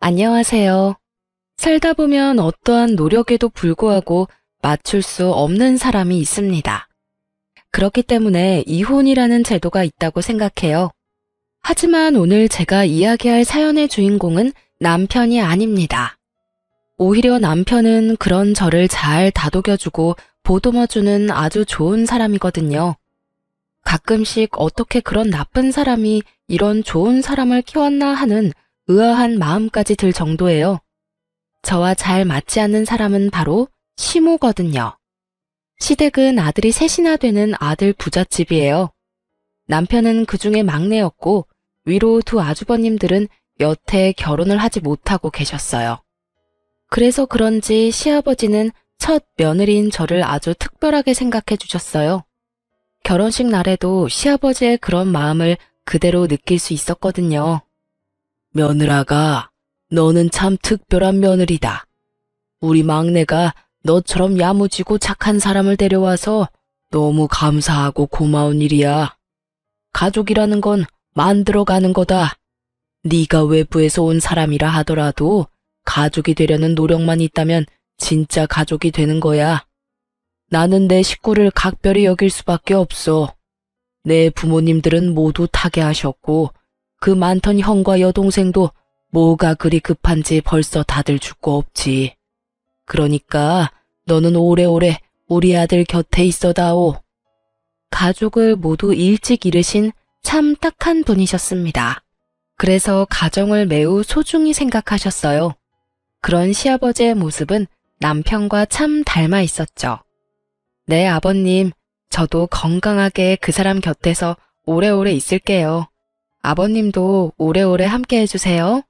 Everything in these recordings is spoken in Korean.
안녕하세요. 살다 보면 어떠한 노력에도 불구하고 맞출 수 없는 사람이 있습니다. 그렇기 때문에 이혼이라는 제도가 있다고 생각해요. 하지만 오늘 제가 이야기할 사연의 주인공은 남편이 아닙니다. 오히려 남편은 그런 저를 잘 다독여주고 보듬어주는 아주 좋은 사람이거든요. 가끔씩 어떻게 그런 나쁜 사람이 이런 좋은 사람을 키웠나 하는 의아한 마음까지 들 정도예요. 저와 잘 맞지 않는 사람은 바로 시모거든요. 시댁은 아들이 셋이나 되는 아들 부잣집이에요. 남편은 그 중에 막내였고 위로 두 아주버님들은 여태 결혼을 하지 못하고 계셨어요. 그래서 그런지 시아버지는 첫 며느리인 저를 아주 특별하게 생각해 주셨어요. 결혼식 날에도 시아버지의 그런 마음을 그대로 느낄 수 있었거든요. 며느라가, 너는 참 특별한 며느리다. 우리 막내가 너처럼 야무지고 착한 사람을 데려와서 너무 감사하고 고마운 일이야. 가족이라는 건 만들어가는 거다. 네가 외부에서 온 사람이라 하더라도 가족이 되려는 노력만 있다면 진짜 가족이 되는 거야. 나는 내 식구를 각별히 여길 수밖에 없어. 내 부모님들은 모두 타계하셨고 그 많던 형과 여동생도 뭐가 그리 급한지 벌써 다들 죽고 없지. 그러니까 너는 오래오래 우리 아들 곁에 있어다오. 가족을 모두 일찍 잃으신 참 딱한 분이셨습니다. 그래서 가정을 매우 소중히 생각하셨어요. 그런 시아버지의 모습은 남편과 참 닮아 있었죠. 네, 아버님, 저도 건강하게 그 사람 곁에서 오래오래 있을게요. 아버님도 오래오래 함께 해주세요.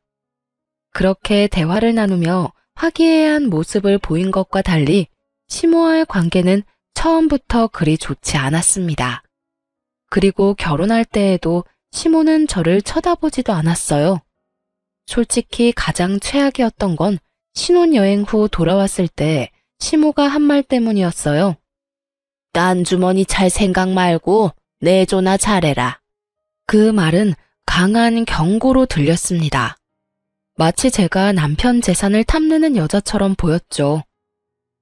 그렇게 대화를 나누며 화기애애한 모습을 보인 것과 달리 시모와의 관계는 처음부터 그리 좋지 않았습니다. 그리고 결혼할 때에도 시모는 저를 쳐다보지도 않았어요. 솔직히 가장 최악이었던 건 신혼여행 후 돌아왔을 때 시모가 한 말 때문이었어요. 딴 주머니 찰 생각 말고 내조나 잘해라. 그 말은 강한 경고로 들렸습니다. 마치 제가 남편 재산을 탐내는 여자처럼 보였죠.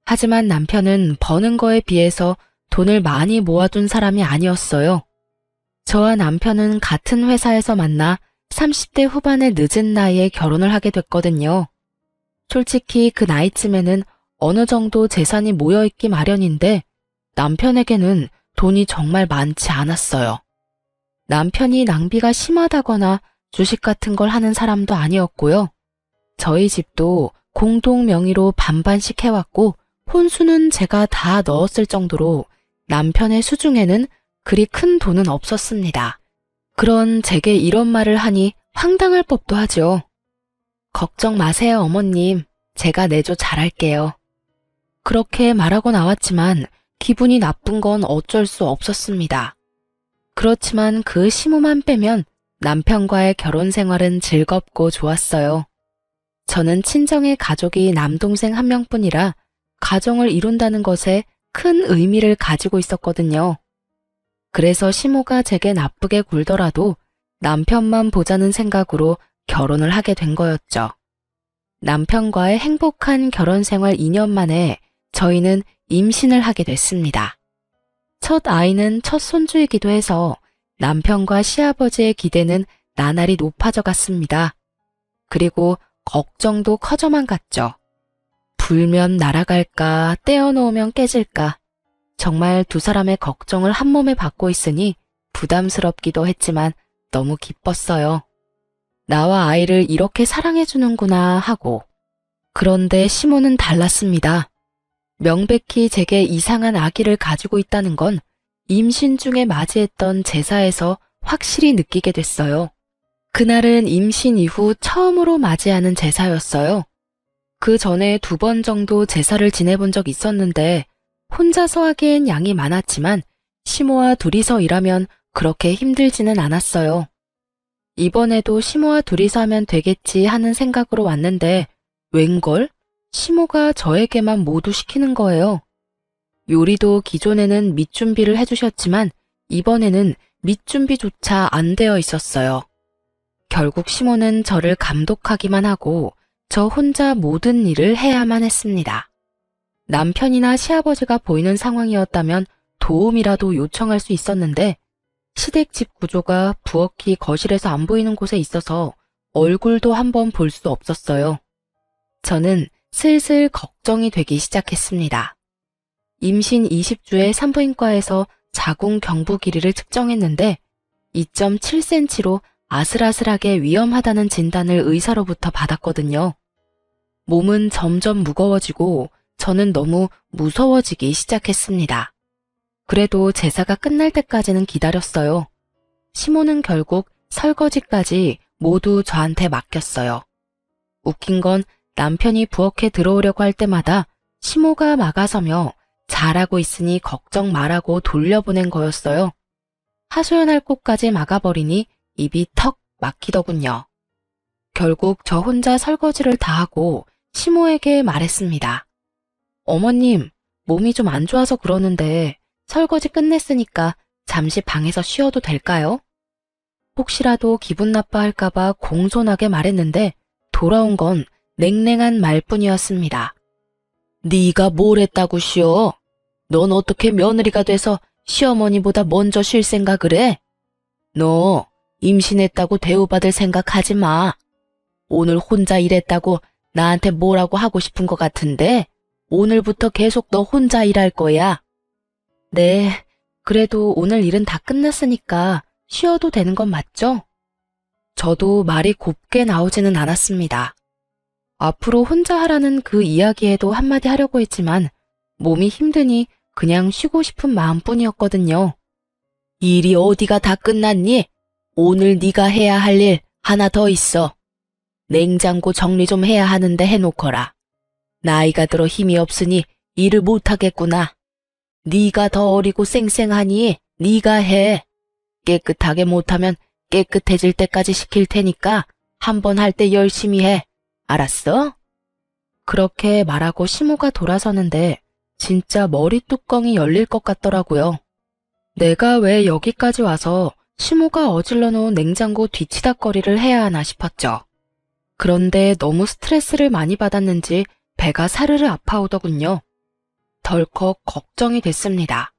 하지만 남편은 버는 거에 비해서 돈을 많이 모아둔 사람이 아니었어요. 저와 남편은 같은 회사에서 만나 30대 후반의 늦은 나이에 결혼을 하게 됐거든요. 솔직히 그 나이쯤에는 어느 정도 재산이 모여있기 마련인데 남편에게는 돈이 정말 많지 않았어요. 남편이 낭비가 심하다거나 주식 같은 걸 하는 사람도 아니었고요. 저희 집도 공동 명의로 반반씩 해왔고 혼수는 제가 다 넣었을 정도로 남편의 수중에는 그리 큰 돈은 없었습니다. 그런 제게 이런 말을 하니 황당할 법도 하죠. 걱정 마세요, 어머님. 제가 내조 잘할게요. 그렇게 말하고 나왔지만 기분이 나쁜 건 어쩔 수 없었습니다. 그렇지만 그 시모만 빼면 남편과의 결혼 생활은 즐겁고 좋았어요. 저는 친정의 가족이 남동생 한 명뿐이라 가정을 이룬다는 것에 큰 의미를 가지고 있었거든요. 그래서 시모가 제게 나쁘게 굴더라도 남편만 보자는 생각으로 결혼을 하게 된 거였죠. 남편과의 행복한 결혼 생활 2년 만에 저희는 임신을 하게 됐습니다. 첫 아이는 첫 손주이기도 해서 남편과 시아버지의 기대는 나날이 높아져 갔습니다. 그리고 걱정도 커져만 갔죠. 불면 날아갈까, 떼어놓으면 깨질까. 정말 두 사람의 걱정을 한 몸에 받고 있으니 부담스럽기도 했지만 너무 기뻤어요. 나와 아이를 이렇게 사랑해주는구나 하고. 그런데 시모는 달랐습니다. 명백히 제게 이상한 아기를 가지고 있다는 건 임신 중에 맞이했던 제사에서 확실히 느끼게 됐어요. 그날은 임신 이후 처음으로 맞이하는 제사였어요. 그 전에 2번 정도 제사를 지내본 적 있었는데 혼자서 하기엔 양이 많았지만 시모와 둘이서 일하면 그렇게 힘들지는 않았어요. 이번에도 시모와 둘이서 하면 되겠지 하는 생각으로 왔는데 웬걸? 시모가 저에게만 모두 시키는 거예요. 요리도 기존에는 밑준비를 해주셨지만 이번에는 밑준비조차 안 되어 있었어요. 결국 시모는 저를 감독하기만 하고 저 혼자 모든 일을 해야만 했습니다. 남편이나 시아버지가 보이는 상황이었다면 도움이라도 요청할 수 있었는데 시댁 집 구조가 부엌이 거실에서 안 보이는 곳에 있어서 얼굴도 한번 볼 수 없었어요. 저는 슬슬 걱정이 되기 시작했습니다. 임신 20주의 산부인과에서 자궁 경부 길이를 측정했는데 2.7cm로 아슬아슬하게 위험하다는 진단을 의사로부터 받았거든요. 몸은 점점 무거워지고 저는 너무 무서워지기 시작했습니다. 그래도 제사가 끝날 때까지는 기다렸어요. 시모는 결국 설거지까지 모두 저한테 맡겼어요. 웃긴 건 남편이 부엌에 들어오려고 할 때마다 시모가 막아서며 잘하고 있으니 걱정 말라고 돌려보낸 거였어요. 하소연할 곳까지 막아버리니 입이 턱 막히더군요. 결국 저 혼자 설거지를 다 하고 시모에게 말했습니다. 어머님, 몸이 좀 안 좋아서 그러는데 설거지 끝냈으니까 잠시 방에서 쉬어도 될까요? 혹시라도 기분 나빠할까봐 공손하게 말했는데 돌아온 건 냉랭한 말뿐이었습니다. 네가 뭘 했다고 쉬어? 넌 어떻게 며느리가 돼서 시어머니보다 먼저 쉴 생각을 해? 너 임신했다고 대우받을 생각하지 마. 오늘 혼자 일했다고 나한테 뭐라고 하고 싶은 것 같은데 오늘부터 계속 너 혼자 일할 거야. 네, 그래도 오늘 일은 다 끝났으니까 쉬어도 되는 건 맞죠? 저도 말이 곱게 나오지는 않았습니다. 앞으로 혼자 하라는 그 이야기에도 한마디 하려고 했지만 몸이 힘드니 그냥 쉬고 싶은 마음뿐이었거든요. 일이 어디가 다 끝났니? 오늘 네가 해야 할 일 하나 더 있어. 냉장고 정리 좀 해야 하는데 해놓거라. 나이가 들어 힘이 없으니 일을 못하겠구나. 네가 더 어리고 쌩쌩하니 네가 해. 깨끗하게 못하면 깨끗해질 때까지 시킬 테니까 한 번 할 때 열심히 해. 알았어? 그렇게 말하고 시모가 돌아서는데 진짜 머리 뚜껑이 열릴 것 같더라고요. 내가 왜 여기까지 와서 시모가 어질러 놓은 냉장고 뒤치다꺼리를 해야 하나 싶었죠. 그런데 너무 스트레스를 많이 받았는지 배가 사르르 아파오더군요. 덜컥 걱정이 됐습니다.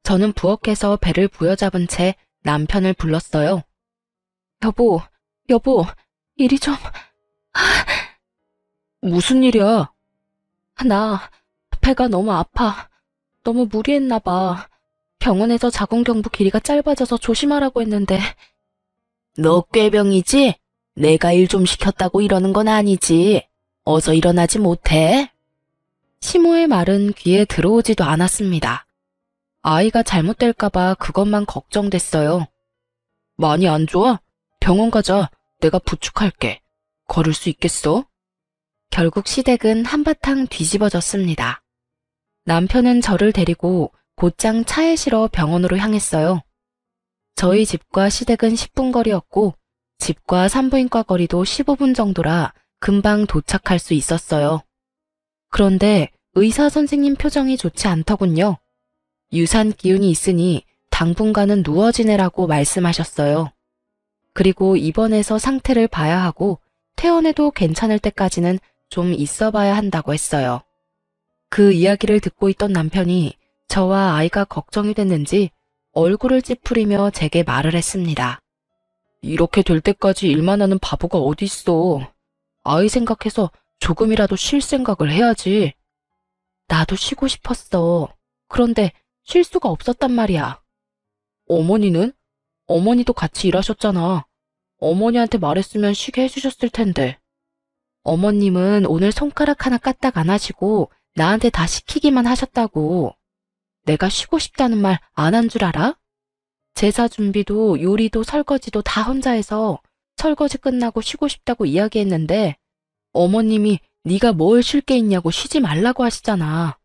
저는 부엌에서 배를 부여잡은 채 남편을 불렀어요. 여보, 이리 좀... 무슨 일이야? 나 배가 너무 아파. 너무 무리했나 봐. 병원에서 자궁경부 길이가 짧아져서 조심하라고 했는데. 너 꾀병이지? 내가 일 좀 시켰다고 이러는 건 아니지. 어서 일어나지 못해? 시모의 말은 귀에 들어오지도 않았습니다. 아이가 잘못될까봐 그것만 걱정됐어요. 많이 안 좋아? 병원 가자. 내가 부축할게. 걸을 수 있겠어? 결국 시댁은 한바탕 뒤집어졌습니다. 남편은 저를 데리고 곧장 차에 실어 병원으로 향했어요. 저희 집과 시댁은 10분 거리였고 집과 산부인과 거리도 15분 정도라 금방 도착할 수 있었어요. 그런데 의사 선생님 표정이 좋지 않더군요. 유산 기운이 있으니 당분간은 누워 지내라고 말씀하셨어요. 그리고 입원해서 상태를 봐야 하고 퇴원해도 괜찮을 때까지는 좀 있어 봐야 한다고 했어요. 그 이야기를 듣고 있던 남편이 저와 아이가 걱정이 됐는지 얼굴을 찌푸리며 제게 말을 했습니다. 이렇게 될 때까지 일만 하는 바보가 어디 있어. 아이 생각해서 조금이라도 쉴 생각을 해야지. 나도 쉬고 싶었어. 그런데 쉴 수가 없었단 말이야. 어머니는? 어머니도 같이 일하셨잖아. 어머니한테 말했으면 쉬게 해주셨을 텐데. 어머님은 오늘 손가락 하나 까딱 안 하시고 나한테 다 시키기만 하셨다고. 내가 쉬고 싶다는 말 안 한 줄 알아? 제사 준비도 요리도 설거지도 다 혼자 해서 설거지 끝나고 쉬고 싶다고 이야기했는데 어머님이 네가 뭘 쉴 게 있냐고 쉬지 말라고 하시잖아.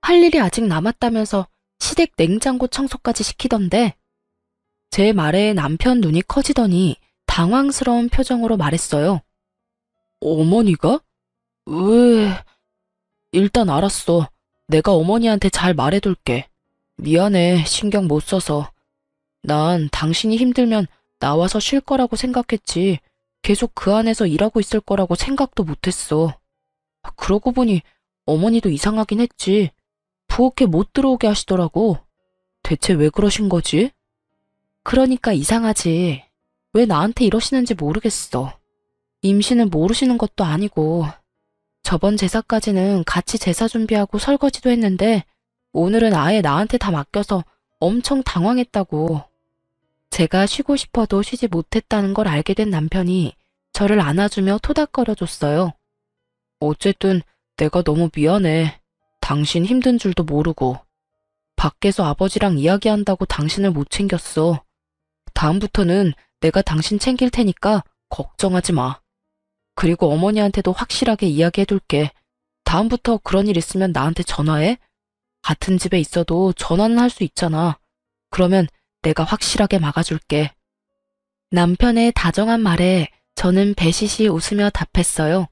할 일이 아직 남았다면서 시댁 냉장고 청소까지 시키던데. 제 말에 남편 눈이 커지더니 당황스러운 표정으로 말했어요. 어머니가? 왜? 일단 알았어. 내가 어머니한테 잘 말해둘게. 미안해, 신경 못 써서. 난 당신이 힘들면 나와서 쉴 거라고 생각했지. 계속 그 안에서 일하고 있을 거라고 생각도 못했어. 그러고 보니 어머니도 이상하긴 했지. 부엌에 못 들어오게 하시더라고. 대체 왜 그러신 거지? 그러니까 이상하지. 왜 나한테 이러시는지 모르겠어. 임신을 모르시는 것도 아니고 저번 제사까지는 같이 제사 준비하고 설거지도 했는데 오늘은 아예 나한테 다 맡겨서 엄청 당황했다고. 제가 쉬고 싶어도 쉬지 못했다는 걸 알게 된 남편이 저를 안아주며 토닥거려줬어요. 어쨌든 내가 너무 미안해. 당신 힘든 줄도 모르고. 밖에서 아버지랑 이야기한다고 당신을 못 챙겼어. 다음부터는 내가 당신 챙길 테니까 걱정하지 마. 그리고 어머니한테도 확실하게 이야기해둘게. 다음부터 그런 일 있으면 나한테 전화해. 같은 집에 있어도 전화는 할 수 있잖아. 그러면 내가 확실하게 막아줄게. 남편의 다정한 말에 저는 배시시 웃으며 답했어요.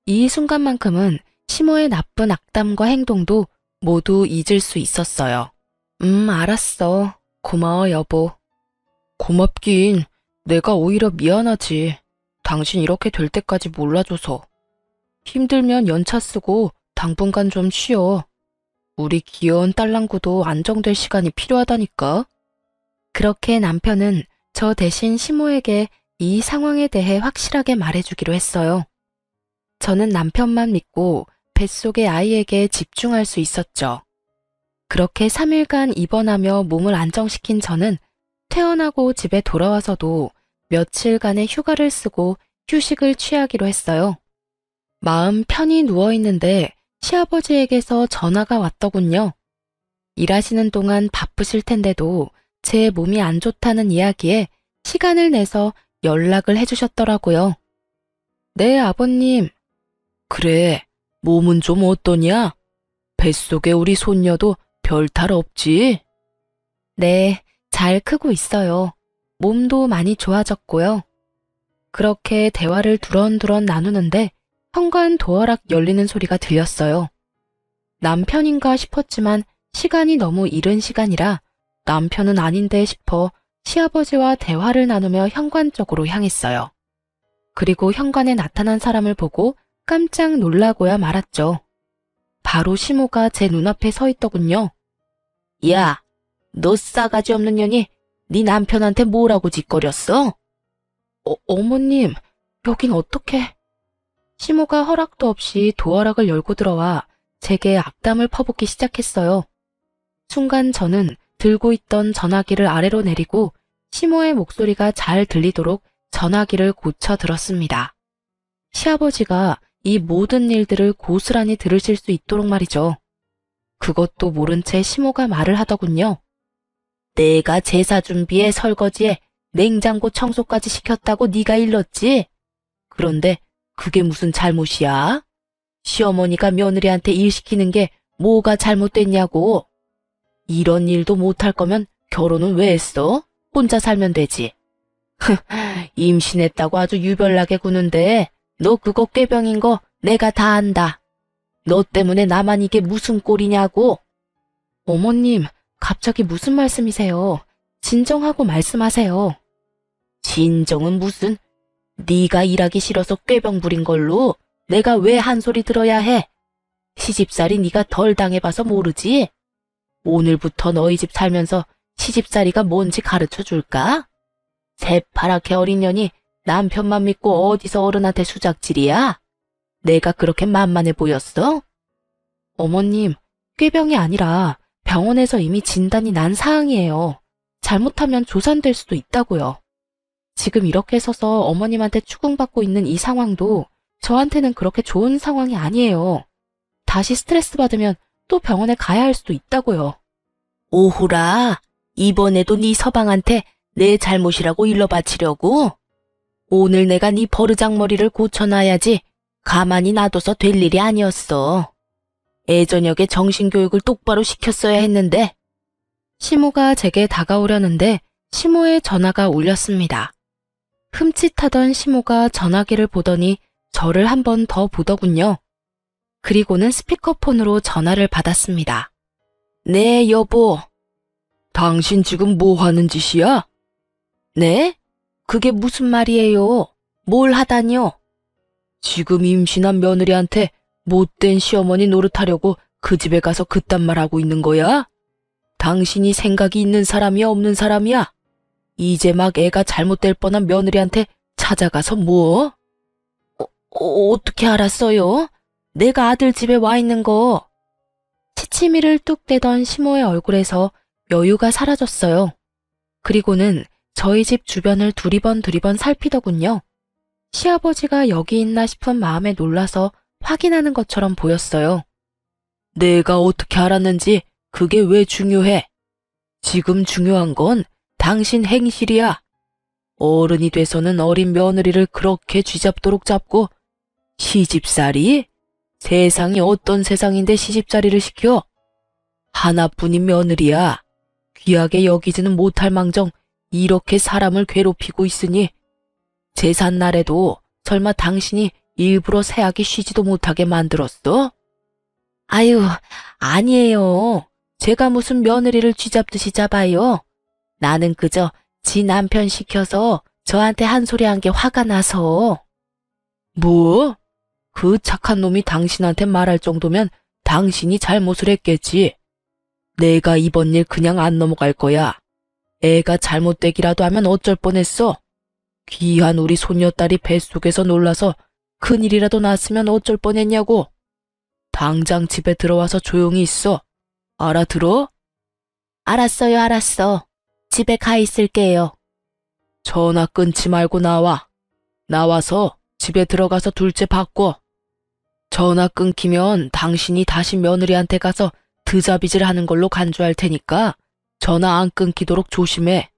이 순간만큼은 시모의 나쁜 악담과 행동도 모두 잊을 수 있었어요. 알았어. 고마워, 여보. 고맙긴. 내가 오히려 미안하지. 당신 이렇게 될 때까지 몰라줘서. 힘들면 연차 쓰고 당분간 좀 쉬어. 우리 귀여운 딸랑구도 안정될 시간이 필요하다니까. 그렇게 남편은 저 대신 시모에게 이 상황에 대해 확실하게 말해주기로 했어요. 저는 남편만 믿고 뱃속의 아이에게 집중할 수 있었죠. 그렇게 3일간 입원하며 몸을 안정시킨 저는 퇴원하고 집에 돌아와서도 며칠간의 휴가를 쓰고 휴식을 취하기로 했어요. 마음 편히 누워있는데 시아버지에게서 전화가 왔더군요. 일하시는 동안 바쁘실 텐데도 제 몸이 안 좋다는 이야기에 시간을 내서 연락을 해주셨더라고요. 네, 아버님. 그래, 몸은 좀 어떠냐? 뱃속에 우리 손녀도 별 탈 없지? 네, 잘 크고 있어요. 몸도 많이 좋아졌고요. 그렇게 대화를 두런두런 나누는데 현관 도어락 열리는 소리가 들렸어요. 남편인가 싶었지만 시간이 너무 이른 시간이라 남편은 아닌데 싶어 시아버지와 대화를 나누며 현관 쪽으로 향했어요. 그리고 현관에 나타난 사람을 보고 깜짝 놀라고야 말았죠. 바로 시모가 제 눈앞에 서 있더군요. 야, 너 싸가지 없는 년이 네 남편한테 뭐라고 짓거렸어? 어머님, 여긴 어떻게... 시모가 허락도 없이 도어락을 열고 들어와 제게 악담을 퍼붓기 시작했어요. 순간 저는 들고 있던 전화기를 아래로 내리고 시모의 목소리가 잘 들리도록 전화기를 고쳐 들었습니다. 시아버지가 이 모든 일들을 고스란히 들으실 수 있도록 말이죠. 그것도 모른 채 시모가 말을 하더군요. 내가 제사 준비에 설거지에 냉장고 청소까지 시켰다고 네가 일렀지? 그런데 그게 무슨 잘못이야? 시어머니가 며느리한테 일 시키는 게 뭐가 잘못됐냐고. 이런 일도 못할 거면 결혼은 왜 했어? 혼자 살면 되지. 임신했다고 아주 유별나게 구는데 너 그거 꾀병인 거 내가 다 안다. 너 때문에 나만 이게 무슨 꼴이냐고. 어머님, 갑자기 무슨 말씀이세요? 진정하고 말씀하세요. 진정은 무슨? 네가 일하기 싫어서 꾀병 부린 걸로 내가 왜 한 소리 들어야 해? 시집살이 네가 덜 당해봐서 모르지? 오늘부터 너희 집 살면서 시집살이가 뭔지 가르쳐 줄까? 새파랗게 어린 년이 남편만 믿고 어디서 어른한테 수작질이야? 내가 그렇게 만만해 보였어? 어머님, 꾀병이 아니라 병원에서 이미 진단이 난 사항이에요. 잘못하면 조산될 수도 있다고요. 지금 이렇게 서서 어머님한테 추궁받고 있는 이 상황도 저한테는 그렇게 좋은 상황이 아니에요. 다시 스트레스 받으면 또 병원에 가야 할 수도 있다고요. 오호라, 이번에도 네 서방한테 내 잘못이라고 일러 바치려고? 오늘 내가 네 버르장머리를 고쳐놔야지 가만히 놔둬서 될 일이 아니었어. 애저녁에 정신교육을 똑바로 시켰어야 했는데. 시모가 제게 다가오려는데 시모의 전화가 울렸습니다. 흠칫하던 시모가 전화기를 보더니 저를 한 번 더 보더군요. 그리고는 스피커폰으로 전화를 받았습니다. 네, 여보. 당신 지금 뭐 하는 짓이야? 네? 그게 무슨 말이에요? 뭘 하다니요? 지금 임신한 며느리한테 못된 시어머니 노릇하려고 그 집에 가서 그딴 말 하고 있는 거야? 당신이 생각이 있는 사람이야, 없는 사람이야? 이제 막 애가 잘못될 뻔한 며느리한테 찾아가서 뭐? 어떻게 알았어요? 내가 아들 집에 와 있는 거. 시치미를 뚝 떼던 시모의 얼굴에서 여유가 사라졌어요. 그리고는 저희 집 주변을 두리번 살피더군요. 시아버지가 여기 있나 싶은 마음에 놀라서 확인하는 것처럼 보였어요. 내가 어떻게 알았는지 그게 왜 중요해? 지금 중요한 건 당신 행실이야. 어른이 돼서는 어린 며느리를 그렇게 쥐잡도록 잡고 시집살이? 세상이 어떤 세상인데 시집살이를 시켜? 하나뿐인 며느리야. 귀하게 여기지는 못할 망정 이렇게 사람을 괴롭히고 있으니 제삿날에도 설마 당신이 일부러 새하기 쉬지도 못하게 만들었어? 아유, 아니에요. 제가 무슨 며느리를 쥐잡듯이 잡아요. 나는 그저 지 남편 시켜서 저한테 한 소리 한 게 화가 나서. 뭐? 그 착한 놈이 당신한테 말할 정도면 당신이 잘못을 했겠지. 내가 이번 일 그냥 안 넘어갈 거야. 애가 잘못되기라도 하면 어쩔 뻔했어. 귀한 우리 손녀딸이 뱃속에서 놀라서 큰일이라도 났으면 어쩔 뻔했냐고. 당장 집에 들어와서 조용히 있어. 알아들어? 알았어요, 알았어. 집에 가 있을게요. 전화 끊지 말고 나와. 나와서 집에 들어가서 둘째 바꿔. 전화 끊기면 당신이 다시 며느리한테 가서 드자비질 하는 걸로 간주할 테니까 전화 안 끊기도록 조심해.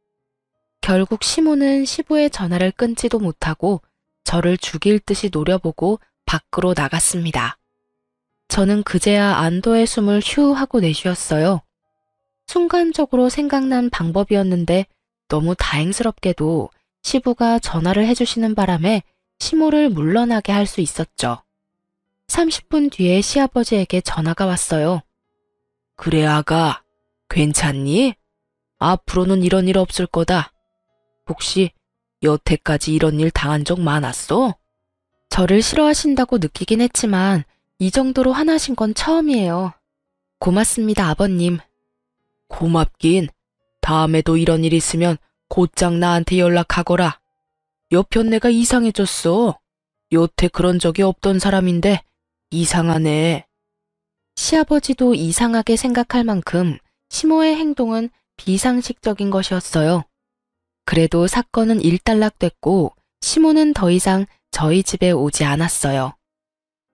결국 시모는 시부의 전화를 끊지도 못하고 저를 죽일 듯이 노려보고 밖으로 나갔습니다. 저는 그제야 안도의 숨을 휴 하고 내쉬었어요. 순간적으로 생각난 방법이었는데 너무 다행스럽게도 시부가 전화를 해주시는 바람에 시모를 물러나게 할 수 있었죠. 30분 뒤에 시아버지에게 전화가 왔어요. 그래 아가, 괜찮니? 앞으로는 이런 일 없을 거다. 혹시 여태까지 이런 일 당한 적 많았어? 저를 싫어하신다고 느끼긴 했지만 이 정도로 화나신 건 처음이에요. 고맙습니다, 아버님. 고맙긴. 다음에도 이런 일 있으면 곧장 나한테 연락하거라. 여편 내가 이상해졌어. 여태 그런 적이 없던 사람인데 이상하네. 시아버지도 이상하게 생각할 만큼 시모의 행동은 비상식적인 것이었어요. 그래도 사건은 일단락됐고 시모는 더 이상 저희 집에 오지 않았어요.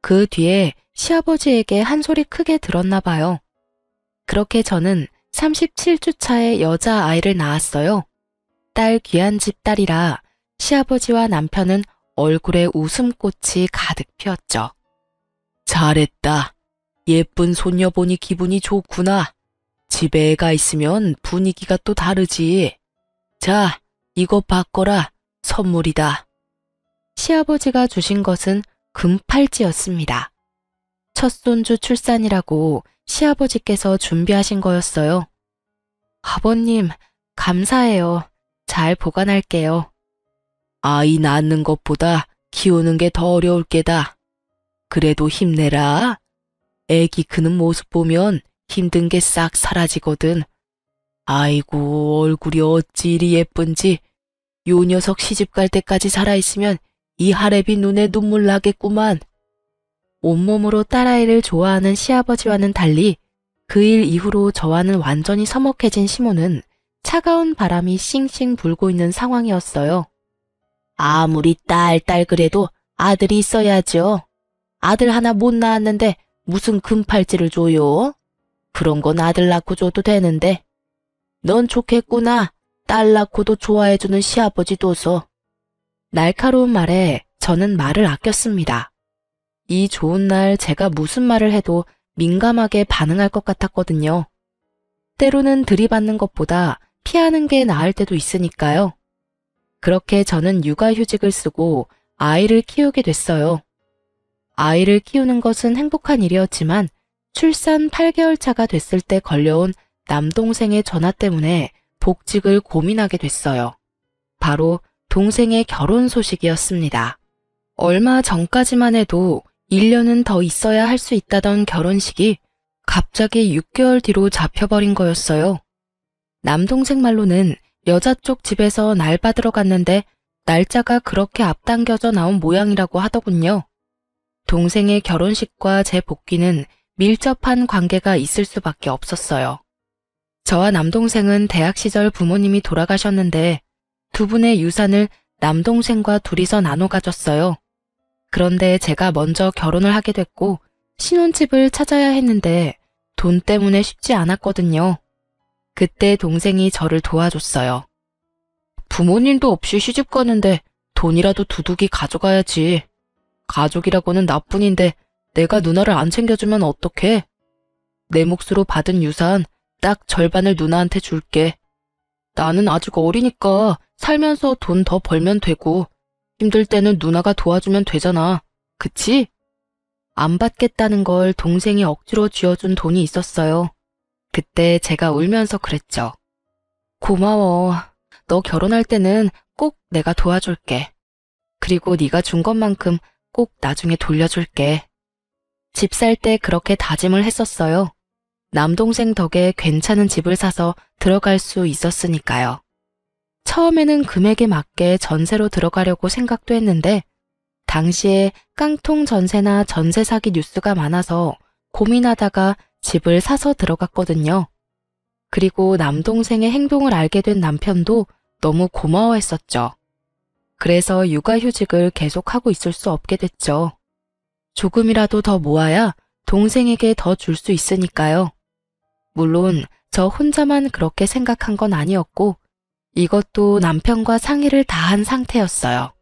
그 뒤에 시아버지에게 한 소리 크게 들었나 봐요. 그렇게 저는 37주 차에 여자아이를 낳았어요. 딸 귀한 집 딸이라 시아버지와 남편은 얼굴에 웃음꽃이 가득 피었죠. 잘했다. 예쁜 손녀 보니 기분이 좋구나. 집에 애가 있으면 분위기가 또 다르지. 자, 이거 받거라. 선물이다. 시아버지가 주신 것은 금팔찌였습니다. 첫 손주 출산이라고 시아버지께서 준비하신 거였어요. 아버님, 감사해요. 잘 보관할게요. 아이 낳는 것보다 키우는 게 더 어려울 게다. 그래도 힘내라. 애기 크는 모습 보면 힘든 게 싹 사라지거든. 아이고, 얼굴이 어찌 이리 예쁜지. 요 녀석 시집 갈 때까지 살아있으면 이 하랩이 눈에 눈물 나겠구만. 온몸으로 딸아이를 좋아하는 시아버지와는 달리 그 일 이후로 저와는 완전히 서먹해진 시모는 차가운 바람이 싱싱 불고 있는 상황이었어요. 아무리 딸 그래도 아들이 있어야죠. 아들 하나 못 낳았는데 무슨 금팔찌를 줘요? 그런 건 아들 낳고 줘도 되는데. 넌 좋겠구나. 딸 낳고도 좋아해주는 시아버지 둬서. 날카로운 말에 저는 말을 아꼈습니다. 이 좋은 날 제가 무슨 말을 해도 민감하게 반응할 것 같았거든요. 때로는 들이받는 것보다 피하는 게 나을 때도 있으니까요. 그렇게 저는 육아휴직을 쓰고 아이를 키우게 됐어요. 아이를 키우는 것은 행복한 일이었지만 출산 8개월 차가 됐을 때 걸려온 남동생의 전화 때문에 복직을 고민하게 됐어요. 바로 동생의 결혼 소식이었습니다. 얼마 전까지만 해도 1년은 더 있어야 할 수 있다던 결혼식이 갑자기 6개월 뒤로 잡혀버린 거였어요. 남동생 말로는 여자 쪽 집에서 날 받으러 갔는데 날짜가 그렇게 앞당겨져 나온 모양이라고 하더군요. 동생의 결혼식과 제 복귀는 밀접한 관계가 있을 수밖에 없었어요. 저와 남동생은 대학 시절 부모님이 돌아가셨는데 두 분의 유산을 남동생과 둘이서 나눠 가졌어요. 그런데 제가 먼저 결혼을 하게 됐고 신혼집을 찾아야 했는데 돈 때문에 쉽지 않았거든요. 그때 동생이 저를 도와줬어요. 부모님도 없이 시집 가는데 돈이라도 두둑이 가져가야지. 가족이라고는 나뿐인데 내가 누나를 안 챙겨주면 어떡해? 내 몫으로 받은 유산 딱 절반을 누나한테 줄게. 나는 아직 어리니까 살면서 돈 더 벌면 되고 힘들 때는 누나가 도와주면 되잖아. 그치? 안 받겠다는 걸 동생이 억지로 쥐어준 돈이 있었어요. 그때 제가 울면서 그랬죠. 고마워. 너 결혼할 때는 꼭 내가 도와줄게. 그리고 네가 준 것만큼 꼭 나중에 돌려줄게. 집 살 때 그렇게 다짐을 했었어요. 남동생 덕에 괜찮은 집을 사서 들어갈 수 있었으니까요. 처음에는 금액에 맞게 전세로 들어가려고 생각도 했는데 당시에 깡통 전세나 전세 사기 뉴스가 많아서 고민하다가 집을 사서 들어갔거든요. 그리고 남동생의 행동을 알게 된 남편도 너무 고마워했었죠. 그래서 육아휴직을 계속하고 있을 수 없게 됐죠. 조금이라도 더 모아야 동생에게 더 줄 수 있으니까요. 물론 저 혼자만 그렇게 생각한 건 아니었고 이것도 남편과 상의를 다 한 상태였어요.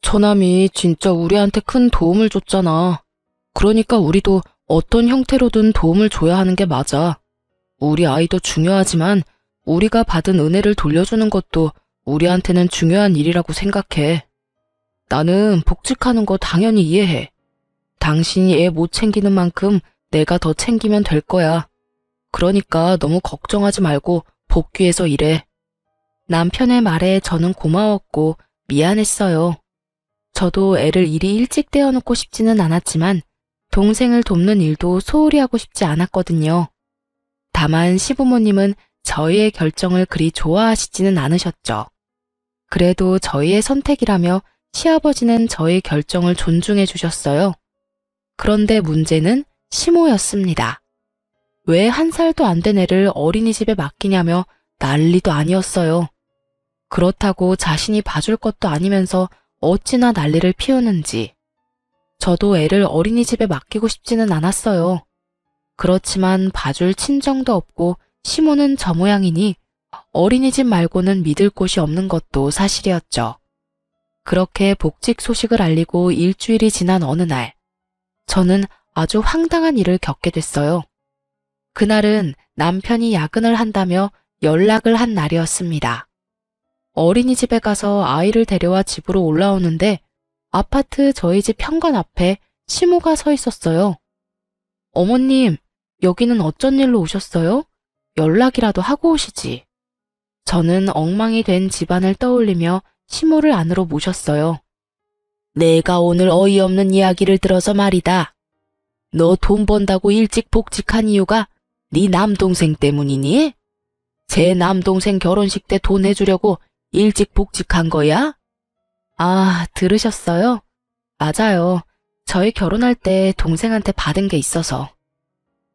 처남이 진짜 우리한테 큰 도움을 줬잖아. 그러니까 우리도 어떤 형태로든 도움을 줘야 하는 게 맞아. 우리 아이도 중요하지만 우리가 받은 은혜를 돌려주는 것도 우리한테는 중요한 일이라고 생각해. 나는 복직하는 거 당연히 이해해. 당신이 애 못 챙기는 만큼 내가 더 챙기면 될 거야. 그러니까 너무 걱정하지 말고 복귀해서 일해. 남편의 말에 저는 고마웠고 미안했어요. 저도 애를 이리 일찍 떼어놓고 싶지는 않았지만 동생을 돕는 일도 소홀히 하고 싶지 않았거든요. 다만 시부모님은 저희의 결정을 그리 좋아하시지는 않으셨죠. 그래도 저희의 선택이라며 시아버지는 저희 결정을 존중해 주셨어요. 그런데 문제는 시모였습니다. 왜 1살도 안 된 애를 어린이집에 맡기냐며 난리도 아니었어요. 그렇다고 자신이 봐줄 것도 아니면서 어찌나 난리를 피우는지. 저도 애를 어린이집에 맡기고 싶지는 않았어요. 그렇지만 봐줄 친정도 없고 시모는 저 모양이니 어린이집 말고는 믿을 곳이 없는 것도 사실이었죠. 그렇게 복직 소식을 알리고 일주일이 지난 어느 날, 저는 아주 황당한 일을 겪게 됐어요. 그날은 남편이 야근을 한다며 연락을 한 날이었습니다. 어린이집에 가서 아이를 데려와 집으로 올라오는데 아파트 저희 집 현관 앞에 시모가 서 있었어요. 어머님, 여기는 어쩐 일로 오셨어요? 연락이라도 하고 오시지. 저는 엉망이 된 집안을 떠올리며 시모를 안으로 모셨어요. 내가 오늘 어이없는 이야기를 들어서 말이다. 너 돈 번다고 일찍 복직한 이유가 네 남동생 때문이니? 제 남동생 결혼식 때 돈 해주려고 일찍 복직한 거야? 아, 들으셨어요? 맞아요. 저희 결혼할 때 동생한테 받은 게 있어서.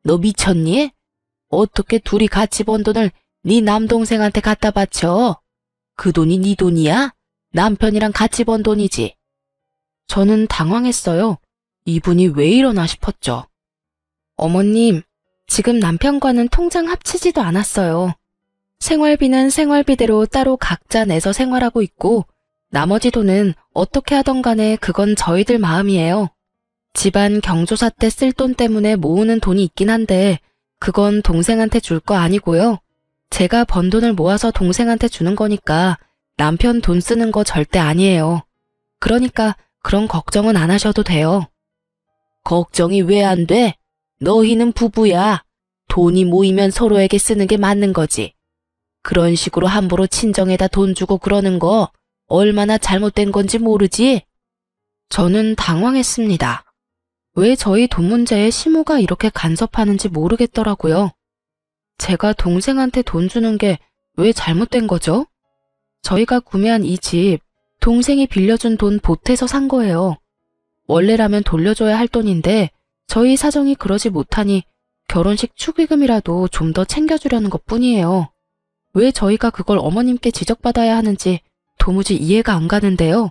너 미쳤니? 어떻게 둘이 같이 번 돈을 네 남동생한테 갖다 바쳐? 그 돈이 네 돈이야? 남편이랑 같이 번 돈이지. 저는 당황했어요. 이분이 왜 이러나 싶었죠. 어머님, 지금 남편과는 통장 합치지도 않았어요. 생활비는 생활비대로 따로 각자 내서 생활하고 있고 나머지 돈은 어떻게 하던 간에 그건 저희들 마음이에요. 집안 경조사 때 쓸 돈 때문에 모으는 돈이 있긴 한데 그건 동생한테 줄 거 아니고요. 제가 번 돈을 모아서 동생한테 주는 거니까 남편 돈 쓰는 거 절대 아니에요. 그러니까 그런 걱정은 안 하셔도 돼요. 걱정이 왜 안 돼? 너희는 부부야. 돈이 모이면 서로에게 쓰는 게 맞는 거지. 그런 식으로 함부로 친정에다 돈 주고 그러는 거 얼마나 잘못된 건지 모르지? 저는 당황했습니다. 왜 저희 돈 문제에 시모가 이렇게 간섭하는지 모르겠더라고요. 제가 동생한테 돈 주는 게 왜 잘못된 거죠? 저희가 구매한 이 집, 동생이 빌려준 돈 보태서 산 거예요. 원래라면 돌려줘야 할 돈인데 저희 사정이 그러지 못하니 결혼식 축의금이라도 좀 더 챙겨주려는 것뿐이에요. 왜 저희가 그걸 어머님께 지적받아야 하는지 도무지 이해가 안 가는데요.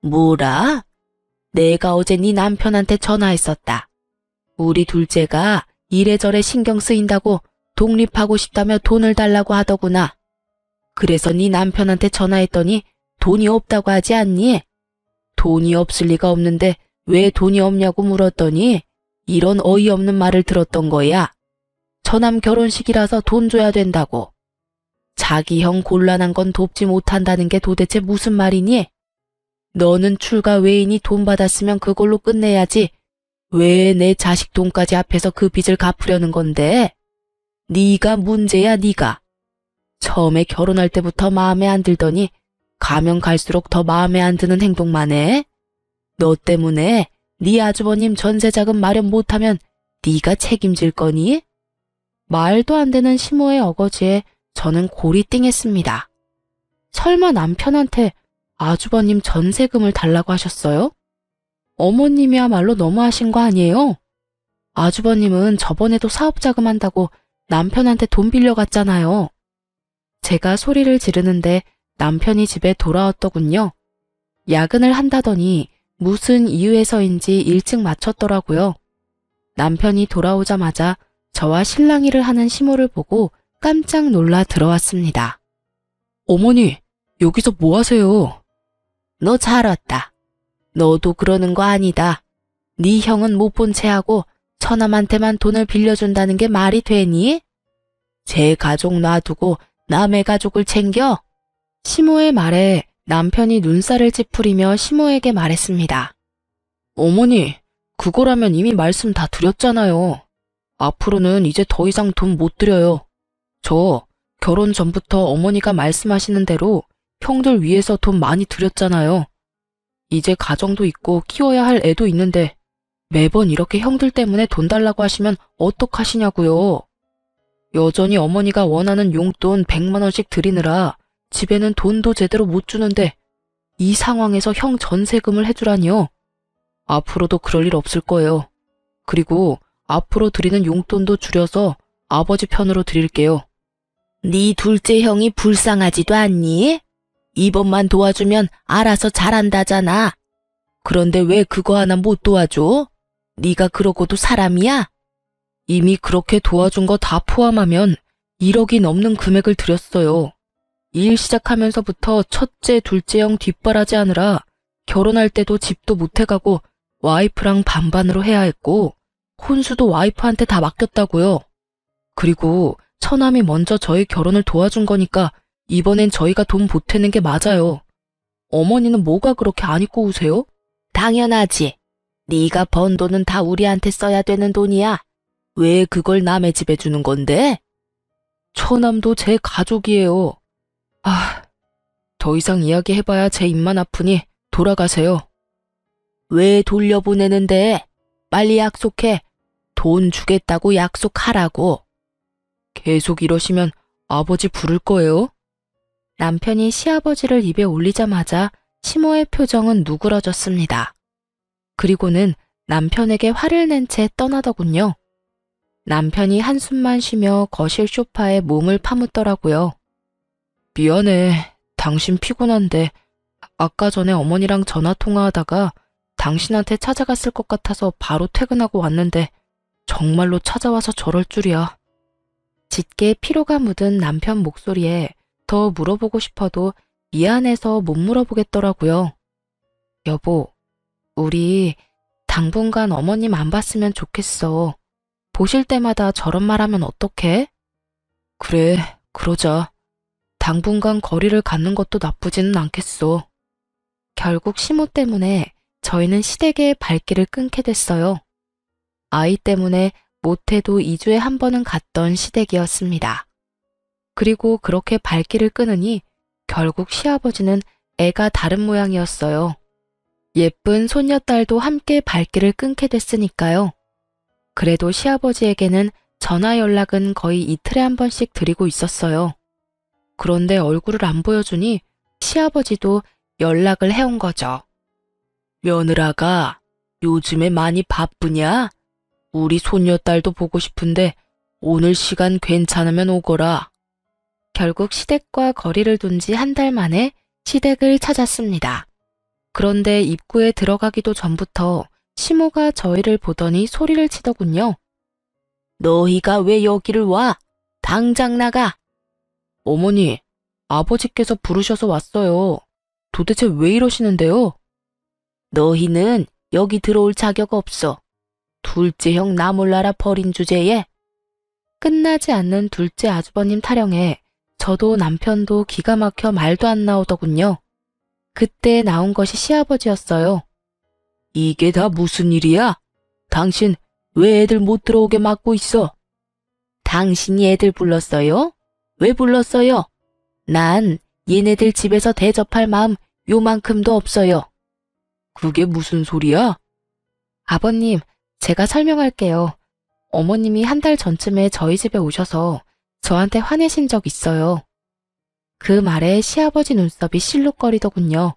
뭐라? 내가 어제 네 남편한테 전화했었다. 우리 둘째가 이래저래 신경 쓰인다고 독립하고 싶다며 돈을 달라고 하더구나. 그래서 네 남편한테 전화했더니 돈이 없다고 하지 않니? 돈이 없을 리가 없는데 왜 돈이 없냐고 물었더니 이런 어이없는 말을 들었던 거야. 처남 결혼식이라서 돈 줘야 된다고. 자기 형 곤란한 건 돕지 못한다는 게 도대체 무슨 말이니? 너는 출가 외인이 돈 받았으면 그걸로 끝내야지. 왜 내 자식 돈까지 앞에서 그 빚을 갚으려는 건데? 네가 문제야, 네가. 처음에 결혼할 때부터 마음에 안 들더니 가면 갈수록 더 마음에 안 드는 행동만 해. 너 때문에 네 아주버님 전세자금 마련 못하면 네가 책임질 거니? 말도 안 되는 시모의 어거지에 저는 고리띵했습니다. 설마 남편한테 아주버님 전세금을 달라고 하셨어요? 어머님이야말로 너무하신 거 아니에요? 아주버님은 저번에도 사업자금 한다고 남편한테 돈 빌려갔잖아요. 제가 소리를 지르는데 남편이 집에 돌아왔더군요. 야근을 한다더니 무슨 이유에서인지 일찍 마쳤더라고요. 남편이 돌아오자마자 저와 실랑이를 하는 시모를 보고 깜짝 놀라 들어왔습니다. 어머니, 여기서 뭐 하세요? 너 잘 왔다. 너도 그러는 거 아니다. 네 형은 못 본 채하고 처남한테만 돈을 빌려준다는 게 말이 되니? 제 가족 놔두고 남의 가족을 챙겨? 시모의 말에 남편이 눈살을 찌푸리며 시모에게 말했습니다. 어머니, 그거라면 이미 말씀 다 드렸잖아요. 앞으로는 이제 더 이상 돈 못 드려요. 저 결혼 전부터 어머니가 말씀하시는 대로 형들 위해서 돈 많이 드렸잖아요. 이제 가정도 있고 키워야 할 애도 있는데 매번 이렇게 형들 때문에 돈 달라고 하시면 어떡하시냐고요. 여전히 어머니가 원하는 용돈 100만 원씩 드리느라 집에는 돈도 제대로 못 주는데 이 상황에서 형 전세금을 해주라니요. 앞으로도 그럴 일 없을 거예요. 그리고 앞으로 드리는 용돈도 줄여서 아버지 편으로 드릴게요. 네 둘째 형이 불쌍하지도 않니? 이번만 도와주면 알아서 잘한다잖아. 그런데 왜 그거 하나 못 도와줘? 네가 그러고도 사람이야? 이미 그렇게 도와준 거 다 포함하면 1억이 넘는 금액을 드렸어요. 일 시작하면서부터 첫째, 둘째 형 뒷바라지 하느라 결혼할 때도 집도 못 해가고 와이프랑 반반으로 해야 했고 혼수도 와이프한테 다 맡겼다고요. 그리고 처남이 먼저 저희 결혼을 도와준 거니까 이번엔 저희가 돈 보태는 게 맞아요. 어머니는 뭐가 그렇게 안 입고 우세요? 당연하지. 네가 번 돈은 다 우리한테 써야 되는 돈이야. 왜 그걸 남의 집에 주는 건데? 처남도 제 가족이에요. 더 이상 이야기해봐야 제 입만 아프니 돌아가세요. 왜 돌려보내는데? 빨리 약속해. 돈 주겠다고 약속하라고. 계속 이러시면 아버지 부를 거예요. 남편이 시아버지를 입에 올리자마자 시모의 표정은 누그러졌습니다. 그리고는 남편에게 화를 낸 채 떠나더군요. 남편이 한숨만 쉬며 거실 소파에 몸을 파묻더라고요. 미안해. 당신 피곤한데 아까 전에 어머니랑 전화통화하다가 당신한테 찾아갔을 것 같아서 바로 퇴근하고 왔는데 정말로 찾아와서 저럴 줄이야. 짙게 피로가 묻은 남편 목소리에 더 물어보고 싶어도 미안해서 못 물어보겠더라고요. 여보, 우리 당분간 어머님 안 봤으면 좋겠어. 보실 때마다 저런 말하면 어떡해? 그래, 그러자. 당분간 거리를 갖는 것도 나쁘지는 않겠어. 결국 시모 때문에 저희는 시댁의 발길을 끊게 됐어요. 아이 때문에 못해도 2주에 한 번은 갔던 시댁이었습니다. 그리고 그렇게 발길을 끊으니 결국 시아버지는 애가 다른 모양이었어요. 예쁜 손녀딸도 함께 발길을 끊게 됐으니까요. 그래도 시아버지에게는 전화 연락은 거의 이틀에 한 번씩 드리고 있었어요. 그런데 얼굴을 안 보여주니 시아버지도 연락을 해온 거죠. 며느라가 요즘에 많이 바쁘냐? 우리 손녀딸도 보고 싶은데 오늘 시간 괜찮으면 오거라. 결국 시댁과 거리를 둔 지 한 달 만에 시댁을 찾았습니다. 그런데 입구에 들어가기도 전부터 시모가 저희를 보더니 소리를 치더군요. 너희가 왜 여기를 와? 당장 나가! 어머니, 아버지께서 부르셔서 왔어요. 도대체 왜 이러시는데요? 너희는 여기 들어올 자격 없어. 둘째 형 나 몰라라 버린 주제에. 끝나지 않는 둘째 아주버님 타령에 저도 남편도 기가 막혀 말도 안 나오더군요. 그때 나온 것이 시아버지였어요. 이게 다 무슨 일이야? 당신 왜 애들 못 들어오게 막고 있어? 당신이 애들 불렀어요? 왜 불렀어요? 난 얘네들 집에서 대접할 마음 요만큼도 없어요. 그게 무슨 소리야? 아버님, 제가 설명할게요. 어머님이 한 달 전쯤에 저희 집에 오셔서 저한테 화내신 적 있어요. 그 말에 시아버지 눈썹이 실룩거리더군요.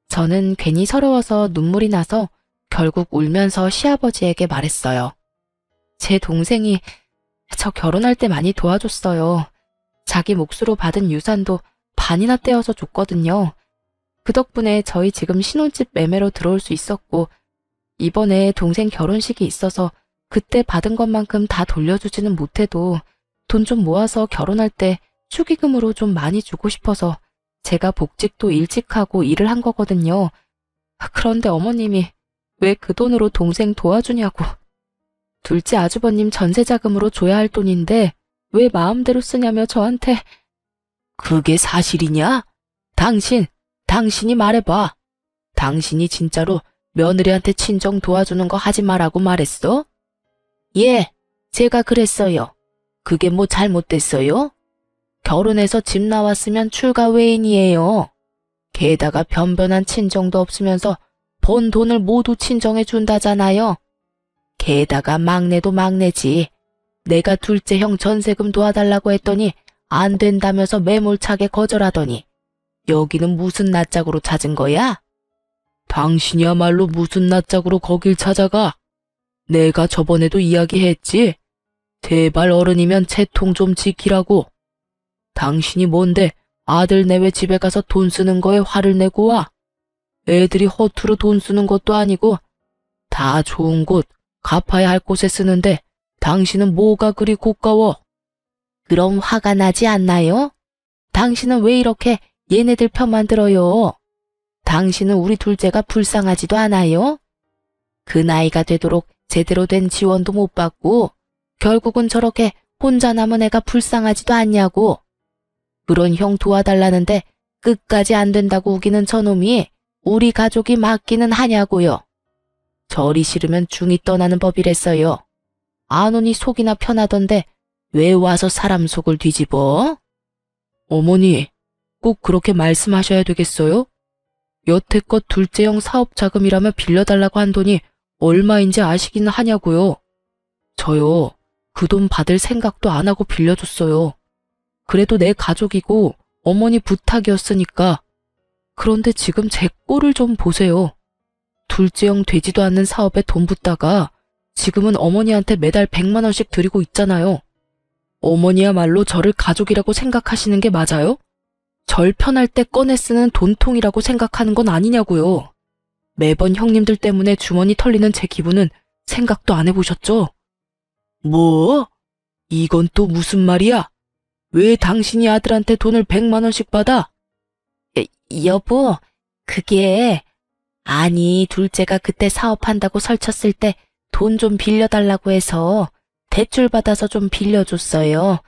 저는 괜히 서러워서 눈물이 나서 결국 울면서 시아버지에게 말했어요. 제 동생이 저 결혼할 때 많이 도와줬어요. 자기 몫으로 받은 유산도 반이나 떼어서 줬거든요. 그 덕분에 저희 지금 신혼집 매매로 들어올 수 있었고 이번에 동생 결혼식이 있어서 그때 받은 것만큼 다 돌려주지는 못해도 돈 좀 모아서 결혼할 때 축의금으로 좀 많이 주고 싶어서 제가 복직도 일찍 하고 일을 한 거거든요. 그런데 어머님이 왜 그 돈으로 동생 도와주냐고. 둘째 아주버님 전세자금으로 줘야 할 돈인데 왜 마음대로 쓰냐며 저한테. 그게 사실이냐? 당신이 말해봐. 당신이 진짜로 며느리한테 친정 도와주는 거 하지 말라고 말했어? 예, 제가 그랬어요. 그게 뭐 잘못됐어요? 결혼해서 집 나왔으면 출가 외인이에요. 게다가 변변한 친정도 없으면서 번 돈을 모두 친정해 준다잖아요. 게다가 막내도 막내지. 내가 둘째 형 전세금 도와달라고 했더니 안 된다면서 매몰차게 거절하더니 여기는 무슨 낯짝으로 찾은 거야? 당신이야말로 무슨 낯짝으로 거길 찾아가? 내가 저번에도 이야기했지. 제발 어른이면 채통 좀 지키라고. 당신이 뭔데 아들 내외 집에 가서 돈 쓰는 거에 화를 내고 와. 애들이 허투루 돈 쓰는 것도 아니고 다 좋은 곳, 갚아야 할 곳에 쓰는데 당신은 뭐가 그리 고가워? 그럼 화가 나지 않나요? 당신은 왜 이렇게 얘네들 편만 들어요? 당신은 우리 둘째가 불쌍하지도 않아요? 그 나이가 되도록 제대로 된 지원도 못 받고 결국은 저렇게 혼자 남은 애가 불쌍하지도 않냐고. 그런 형 도와달라는데 끝까지 안 된다고 우기는 저놈이 우리 가족이 맞기는 하냐고요. 저리 싫으면 중이 떠나는 법이랬어요. 안 오니 속이나 편하던데 왜 와서 사람 속을 뒤집어? 어머니, 꼭 그렇게 말씀하셔야 되겠어요? 여태껏 둘째 형 사업 자금이라며 빌려달라고 한 돈이 얼마인지 아시기는 하냐고요. 저요, 그 돈 받을 생각도 안 하고 빌려줬어요. 그래도 내 가족이고 어머니 부탁이었으니까. 그런데 지금 제 꼴을 좀 보세요. 둘째 형 되지도 않는 사업에 돈 붓다가 지금은 어머니한테 매달 100만 원씩 드리고 있잖아요. 어머니야말로 저를 가족이라고 생각하시는 게 맞아요? 절 편할 때 꺼내 쓰는 돈통이라고 생각하는 건 아니냐고요. 매번 형님들 때문에 주머니 털리는 제 기분은 생각도 안 해보셨죠? 뭐? 이건 또 무슨 말이야? 왜 당신이 아들한테 돈을 100만 원씩 받아? 여보, 그게... 아니, 둘째가 그때 사업한다고 설쳤을 때 돈 좀 빌려달라고 해서 대출 받아서 좀 빌려줬어요.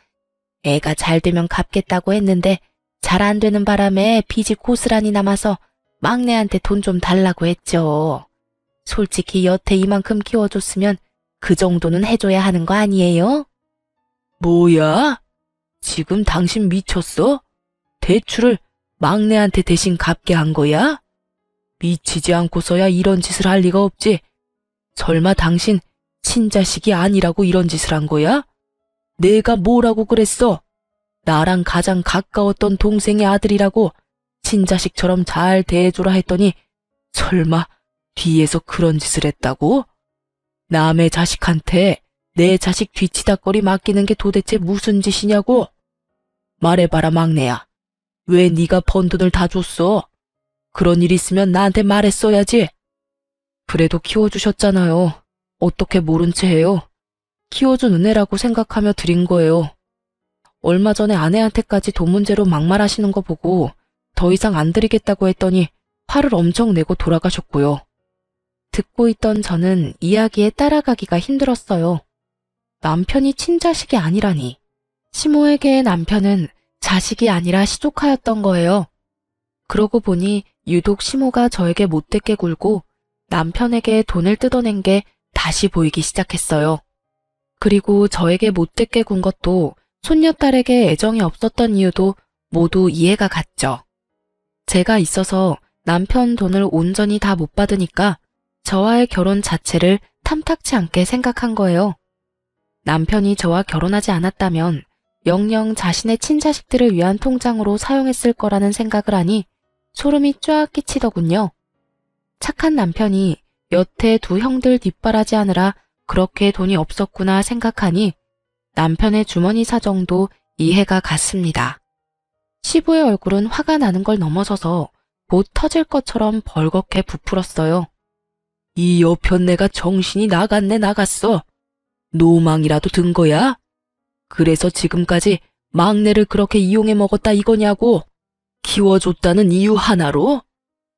애가 잘 되면 갚겠다고 했는데 잘 안 되는 바람에 빚이 고스란히 남아서 막내한테 돈 좀 달라고 했죠. 솔직히 여태 이만큼 키워줬으면 그 정도는 해줘야 하는 거 아니에요? 뭐야? 지금 당신 미쳤어? 대출을 막내한테 대신 갚게 한 거야? 미치지 않고서야 이런 짓을 할 리가 없지. 설마 당신 친자식이 아니라고 이런 짓을 한 거야? 내가 뭐라고 그랬어? 나랑 가장 가까웠던 동생의 아들이라고 친자식처럼 잘 대해주라 했더니 설마 뒤에서 그런 짓을 했다고? 남의 자식한테 내 자식 뒤치다꺼리 맡기는 게 도대체 무슨 짓이냐고? 말해봐라 막내야. 왜 네가 번 돈을 다 줬어? 그런 일 있으면 나한테 말했어야지. 그래도 키워주셨잖아요. 어떻게 모른 채 해요? 키워준 은혜라고 생각하며 드린 거예요. 얼마 전에 아내한테까지 돈 문제로 막말하시는 거 보고 더 이상 안 드리겠다고 했더니 화를 엄청 내고 돌아가셨고요. 듣고 있던 저는 이야기에 따라가기가 힘들었어요. 남편이 친자식이 아니라니. 시모에게의 남편은 자식이 아니라 시조카였던 거예요. 그러고 보니 유독 시모가 저에게 못되게 굴고 남편에게 돈을 뜯어낸 게 다시 보이기 시작했어요. 그리고 저에게 못되게 군 것도 손녀딸에게 애정이 없었던 이유도 모두 이해가 갔죠. 제가 있어서 남편 돈을 온전히 다 못 받으니까 저와의 결혼 자체를 탐탁치 않게 생각한 거예요. 남편이 저와 결혼하지 않았다면 영영 자신의 친자식들을 위한 통장으로 사용했을 거라는 생각을 하니 소름이 쫙 끼치더군요. 착한 남편이 여태 두 형들 뒷바라지하느라 그렇게 돈이 없었구나 생각하니 남편의 주머니 사정도 이해가 갔습니다. 시부의 얼굴은 화가 나는 걸 넘어서서 곧 터질 것처럼 벌겋게 부풀었어요. 이 여편네가 정신이 나갔네 나갔어. 노망이라도 든 거야? 그래서 지금까지 막내를 그렇게 이용해 먹었다 이거냐고? 키워줬다는 이유 하나로?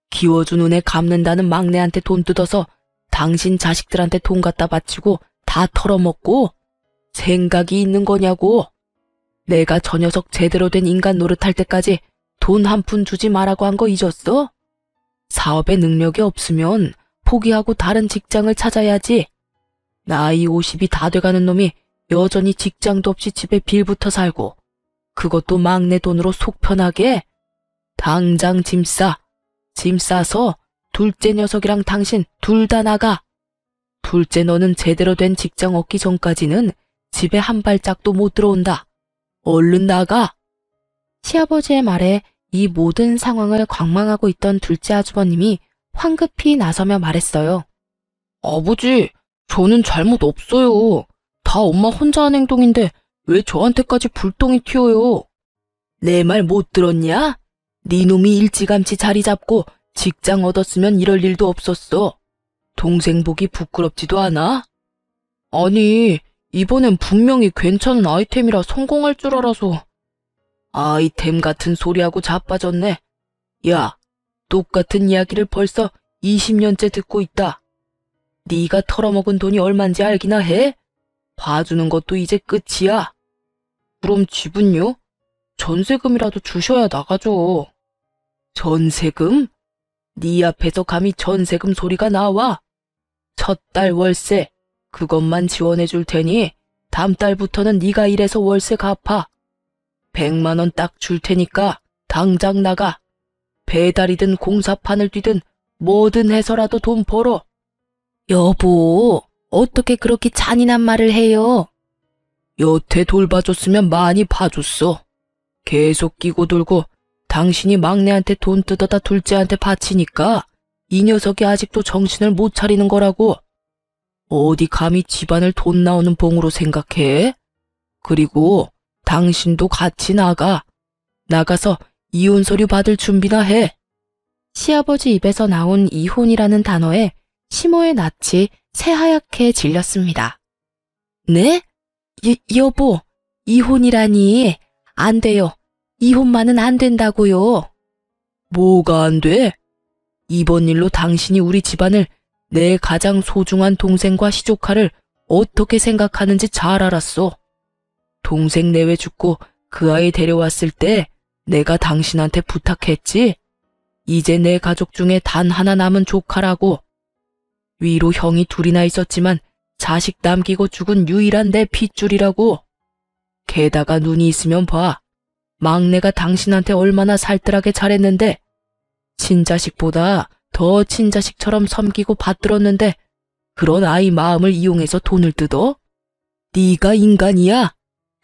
키워준 은혜 갚는다는 막내한테 돈 뜯어서 당신 자식들한테 돈 갖다 바치고 다 털어먹고 생각이 있는 거냐고? 내가 저 녀석 제대로 된 인간 노릇할 때까지 돈 한 푼 주지 말라고 한 거 잊었어? 사업에 능력이 없으면 포기하고 다른 직장을 찾아야지. 나이 50이 다 돼가는 놈이 여전히 직장도 없이 집에 빌붙어 살고 그것도 막내 돈으로 속 편하게? 당장 짐 싸. 짐 싸서 둘째 녀석이랑 당신 둘 다 나가. 둘째 너는 제대로 된 직장 얻기 전까지는 집에 한 발짝도 못 들어온다. 얼른 나가. 시아버지의 말에 이 모든 상황을 관망하고 있던 둘째 아주버님이 황급히 나서며 말했어요. 아버지, 저는 잘못 없어요. 다 엄마 혼자 한 행동인데 왜 저한테까지 불똥이 튀어요? 내 말 못 들었냐? 네 놈이 일찌감치 자리 잡고 직장 얻었으면 이럴 일도 없었어. 동생 보기 부끄럽지도 않아? 아니, 이번엔 분명히 괜찮은 아이템이라 성공할 줄 알아서. 아이템 같은 소리하고 자빠졌네. 야, 똑같은 이야기를 벌써 20년째 듣고 있다. 네가 털어먹은 돈이 얼만지 알기나 해? 봐주는 것도 이제 끝이야. 그럼 집은요? 전세금이라도 주셔야 나가죠. 전세금? 네 앞에서 감히 전세금 소리가 나와? 첫 달 월세 그것만 지원해 줄 테니 다음 달부터는 네가 일해서 월세 갚아. 100만 원 딱 줄 테니까 당장 나가. 배달이든 공사판을 뛰든 뭐든 해서라도 돈 벌어. 여보, 어떻게 그렇게 잔인한 말을 해요? 여태 돌봐줬으면 많이 봐줬어. 계속 끼고 돌고 당신이 막내한테 돈 뜯어다 둘째한테 바치니까 이 녀석이 아직도 정신을 못 차리는 거라고. 어디 감히 집안을 돈 나오는 봉으로 생각해? 그리고 당신도 같이 나가. 나가서 이혼 서류 받을 준비나 해. 시아버지 입에서 나온 이혼이라는 단어에 시모의 낯이 새하얗게 질렸습니다. 네? 여보, 이혼이라니. 안 돼요. 이혼만은 안 된다고요. 뭐가 안 돼? 이번 일로 당신이 우리 집안을 내 가장 소중한 동생과 시조카를 어떻게 생각하는지 잘 알았어. 동생 내외 죽고 그 아이 데려왔을 때 내가 당신한테 부탁했지? 이제 내 가족 중에 단 하나 남은 조카라고. 위로 형이 둘이나 있었지만 자식 남기고 죽은 유일한 내 핏줄이라고. 게다가 눈이 있으면 봐. 막내가 당신한테 얼마나 살뜰하게 잘했는데 친자식보다 더 친자식처럼 섬기고 받들었는데 그런 아이 마음을 이용해서 돈을 뜯어? 네가 인간이야?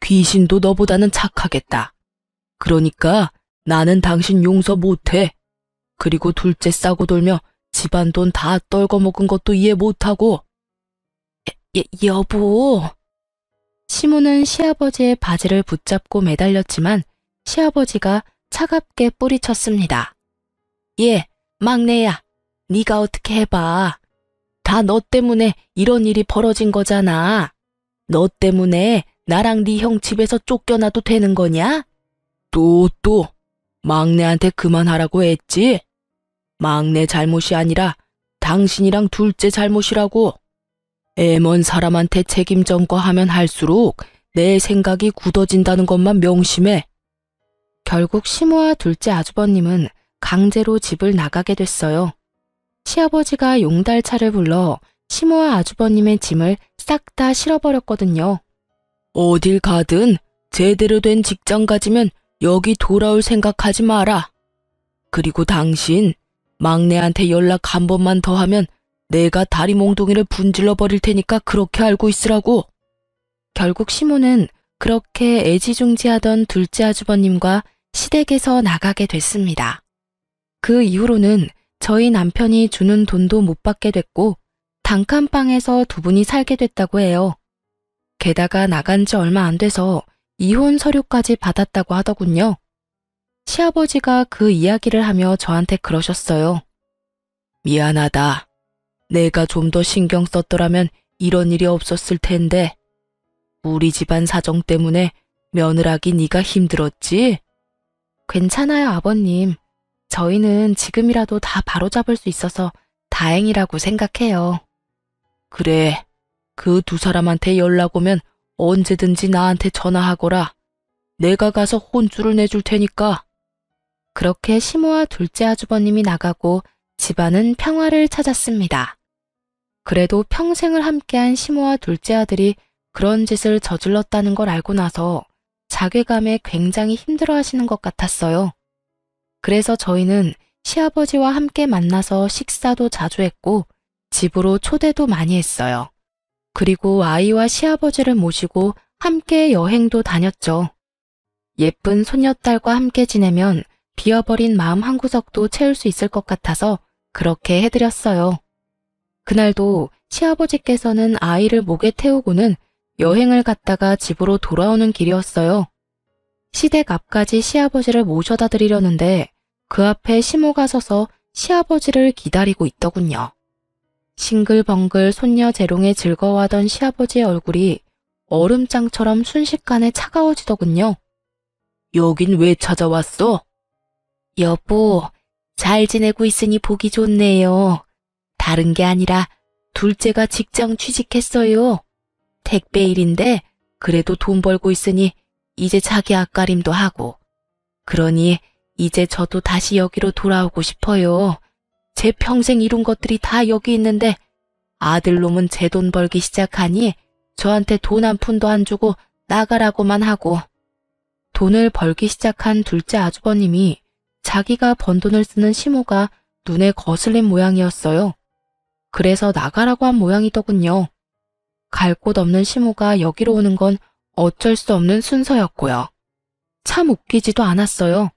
귀신도 너보다는 착하겠다. 그러니까 나는 당신 용서 못해. 그리고 둘째 싸고 돌며 집안 돈 다 떨궈먹은 것도 이해 못하고. 여보. 시모는 시아버지의 바지를 붙잡고 매달렸지만 시아버지가 차갑게 뿌리쳤습니다. 예, 막내야. 네가 어떻게 해봐. 다 너 때문에 이런 일이 벌어진 거잖아. 너 때문에 나랑 네 형 집에서 쫓겨나도 되는 거냐? 또 막내한테 그만하라고 했지? 막내 잘못이 아니라 당신이랑 둘째 잘못이라고. 애먼 사람한테 책임 전가하면 할수록 내 생각이 굳어진다는 것만 명심해. 결국 시모와 둘째 아주버님은 강제로 집을 나가게 됐어요. 시아버지가 용달차를 불러 시모와 아주버님의 짐을 싹 다 실어버렸거든요. 어딜 가든 제대로 된 직장 가지면 여기 돌아올 생각하지 마라. 그리고 당신 막내한테 연락 한 번만 더 하면 내가 다리 몽둥이를 분질러 버릴 테니까 그렇게 알고 있으라고. 결국 시모는 그렇게 애지중지하던 둘째 아주버님과 시댁에서 나가게 됐습니다. 그 이후로는 저희 남편이 주는 돈도 못 받게 됐고 단칸방에서 두 분이 살게 됐다고 해요. 게다가 나간 지 얼마 안 돼서 이혼 서류까지 받았다고 하더군요. 시아버지가 그 이야기를 하며 저한테 그러셨어요. 미안하다. 내가 좀 더 신경 썼더라면 이런 일이 없었을 텐데. 우리 집안 사정 때문에 며느라기 네가 힘들었지? 괜찮아요, 아버님. 저희는 지금이라도 다 바로잡을 수 있어서 다행이라고 생각해요. 그래, 그 두 사람한테 연락 오면 언제든지 나한테 전화하거라. 내가 가서 혼쭐을 내줄 테니까. 그렇게 시모와 둘째 아주버님이 나가고 집안은 평화를 찾았습니다. 그래도 평생을 함께한 시모와 둘째 아들이 그런 짓을 저질렀다는 걸 알고 나서 자괴감에 굉장히 힘들어하시는 것 같았어요. 그래서 저희는 시아버지와 함께 만나서 식사도 자주 했고 집으로 초대도 많이 했어요. 그리고 아이와 시아버지를 모시고 함께 여행도 다녔죠. 예쁜 손녀딸과 함께 지내면 비어버린 마음 한구석도 채울 수 있을 것 같아서 그렇게 해드렸어요. 그날도 시아버지께서는 아이를 목에 태우고는 여행을 갔다가 집으로 돌아오는 길이었어요. 시댁 앞까지 시아버지를 모셔다 드리려는데 그 앞에 시모가 서서 시아버지를 기다리고 있더군요. 싱글벙글 손녀 재롱에 즐거워하던 시아버지의 얼굴이 얼음장처럼 순식간에 차가워지더군요. 여긴 왜 찾아왔어? 여보, 잘 지내고 있으니 보기 좋네요. 다른 게 아니라 둘째가 직장 취직했어요. 택배 일인데 그래도 돈 벌고 있으니 이제 자기 앞가림도 하고. 그러니 이제 저도 다시 여기로 돌아오고 싶어요. 제 평생 이룬 것들이 다 여기 있는데 아들놈은 제 돈 벌기 시작하니 저한테 돈 한 푼도 안 주고 나가라고만 하고. 돈을 벌기 시작한 둘째 아주버님이 자기가 번 돈을 쓰는 시모가 눈에 거슬린 모양이었어요. 그래서 나가라고 한 모양이더군요. 갈 곳 없는 시모가 여기로 오는 건 어쩔 수 없는 순서였고요. 참 웃기지도 않았어요.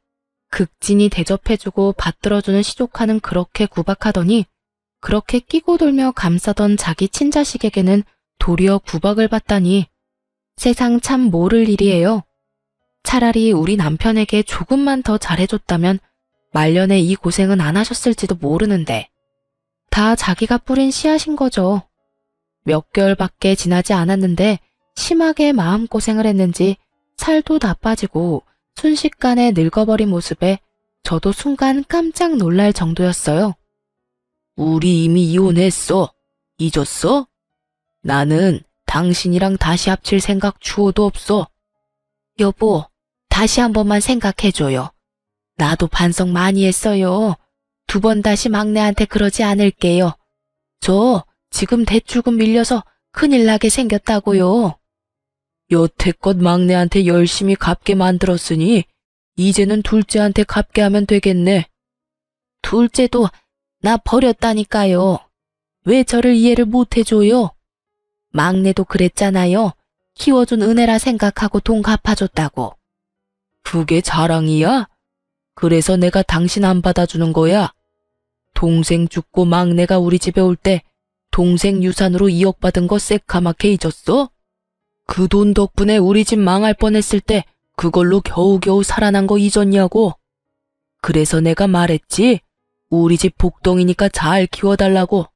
극진히 대접해주고 받들어주는 시조카는 그렇게 구박하더니 그렇게 끼고 돌며 감싸던 자기 친자식에게는 도리어 구박을 받다니 세상 참 모를 일이에요. 차라리 우리 남편에게 조금만 더 잘해줬다면 말년에 이 고생은 안 하셨을지도 모르는데 다 자기가 뿌린 씨앗인 거죠. 몇 개월밖에 지나지 않았는데 심하게 마음고생을 했는지 살도 다 빠지고 순식간에 늙어버린 모습에 저도 순간 깜짝 놀랄 정도였어요. 우리 이미 이혼했어. 잊었어? 나는 당신이랑 다시 합칠 생각 추호도 없어. 여보, 다시 한 번만 생각해줘요. 나도 반성 많이 했어요. 두 번 다시 막내한테 그러지 않을게요. 저 지금 대출금 밀려서 큰일 나게 생겼다고요. 여태껏 막내한테 열심히 갚게 만들었으니 이제는 둘째한테 갚게 하면 되겠네. 둘째도 나 버렸다니까요. 왜 저를 이해를 못 해줘요? 막내도 그랬잖아요. 키워준 은혜라 생각하고 돈 갚아줬다고. 그게 자랑이야? 그래서 내가 당신 안 받아주는 거야? 동생 죽고 막내가 우리 집에 올 때 동생 유산으로 2억 받은 거 새카맣게 잊었어? 그 돈 덕분에 우리 집 망할 뻔했을 때 그걸로 겨우겨우 살아난 거 잊었냐고? 그래서 내가 말했지. 우리 집 복덩이니까 잘 키워달라고.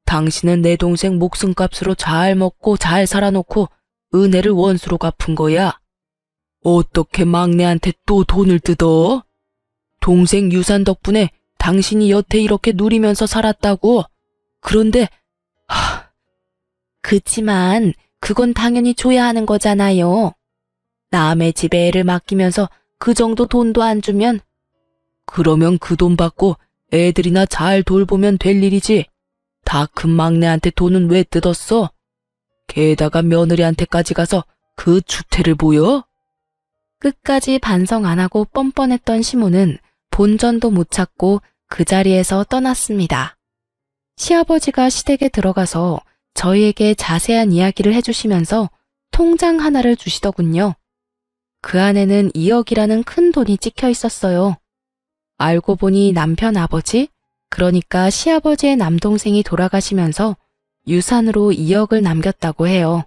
당신은 내 동생 목숨값으로 잘 먹고 잘 살아놓고 은혜를 원수로 갚은 거야. 어떻게 막내한테 또 돈을 뜯어? 동생 유산 덕분에 당신이 여태 이렇게 누리면서 살았다고. 그런데 그치만 그건 당연히 줘야 하는 거잖아요. 남의 집에 애를 맡기면서 그 정도 돈도 안 주면 그러면 그 돈 받고 애들이나 잘 돌보면 될 일이지. 다 큰 막내한테 돈은 왜 뜯었어? 게다가 며느리한테까지 가서 그 추태를 보여? 끝까지 반성 안 하고 뻔뻔했던 시모는 본전도 못 찾고 그 자리에서 떠났습니다. 시아버지가 시댁에 들어가서 저희에게 자세한 이야기를 해주시면서 통장 하나를 주시더군요. 그 안에는 2억이라는 큰 돈이 찍혀 있었어요. 알고 보니 남편 아버지, 그러니까 시아버지의 남동생이 돌아가시면서 유산으로 2억을 남겼다고 해요.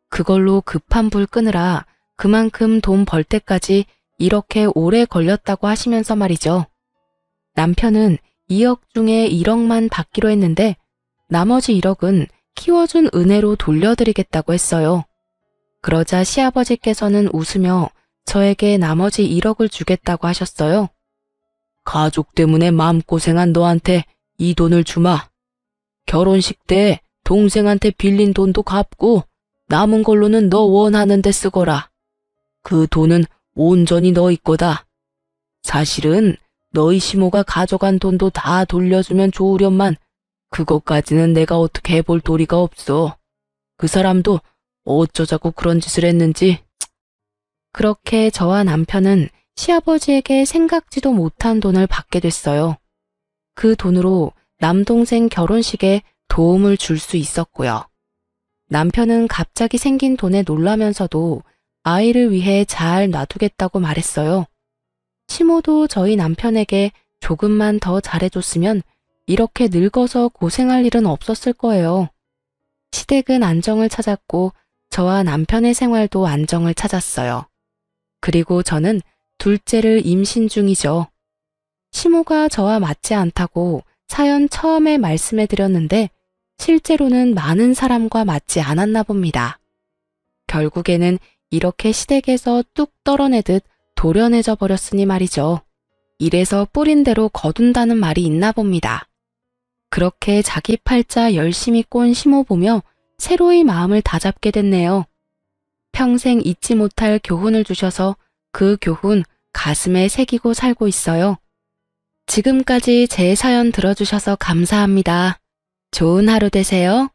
그걸로 급한 불 끄느라 그만큼 돈 벌 때까지 이렇게 오래 걸렸다고 하시면서 말이죠. 남편은 2억 중에 1억만 받기로 했는데 나머지 1억은 키워준 은혜로 돌려드리겠다고 했어요. 그러자 시아버지께서는 웃으며 저에게 나머지 1억을 주겠다고 하셨어요. 가족 때문에 마음고생한 너한테 이 돈을 주마. 결혼식 때 동생한테 빌린 돈도 갚고 남은 걸로는 너 원하는 데 쓰거라. 그 돈은 온전히 너희 거다. 사실은 너희 시모가 가져간 돈도 다 돌려주면 좋으련만 그것까지는 내가 어떻게 해볼 도리가 없어. 그 사람도 어쩌자고 그런 짓을 했는지. 그렇게 저와 남편은 시아버지에게 생각지도 못한 돈을 받게 됐어요. 그 돈으로 남동생 결혼식에 도움을 줄 수 있었고요. 남편은 갑자기 생긴 돈에 놀라면서도 아이를 위해 잘 놔두겠다고 말했어요. 시모도 저희 남편에게 조금만 더 잘해줬으면 이렇게 늙어서 고생할 일은 없었을 거예요. 시댁은 안정을 찾았고 저와 남편의 생활도 안정을 찾았어요. 그리고 저는 둘째를 임신 중이죠. 시모가 저와 맞지 않다고 사연 처음에 말씀해 드렸는데 실제로는 많은 사람과 맞지 않았나 봅니다. 결국에는 이렇게 시댁에서 뚝 떨어내듯 도려내져 버렸으니 말이죠. 이래서 뿌린 대로 거둔다는 말이 있나 봅니다. 그렇게 자기 팔자 열심히 꼰 시모 보며 새로이 마음을 다잡게 됐네요. 평생 잊지 못할 교훈을 주셔서 그 교훈 가슴에 새기고 살고 있어요. 지금까지 제 사연 들어주셔서 감사합니다. 좋은 하루 되세요.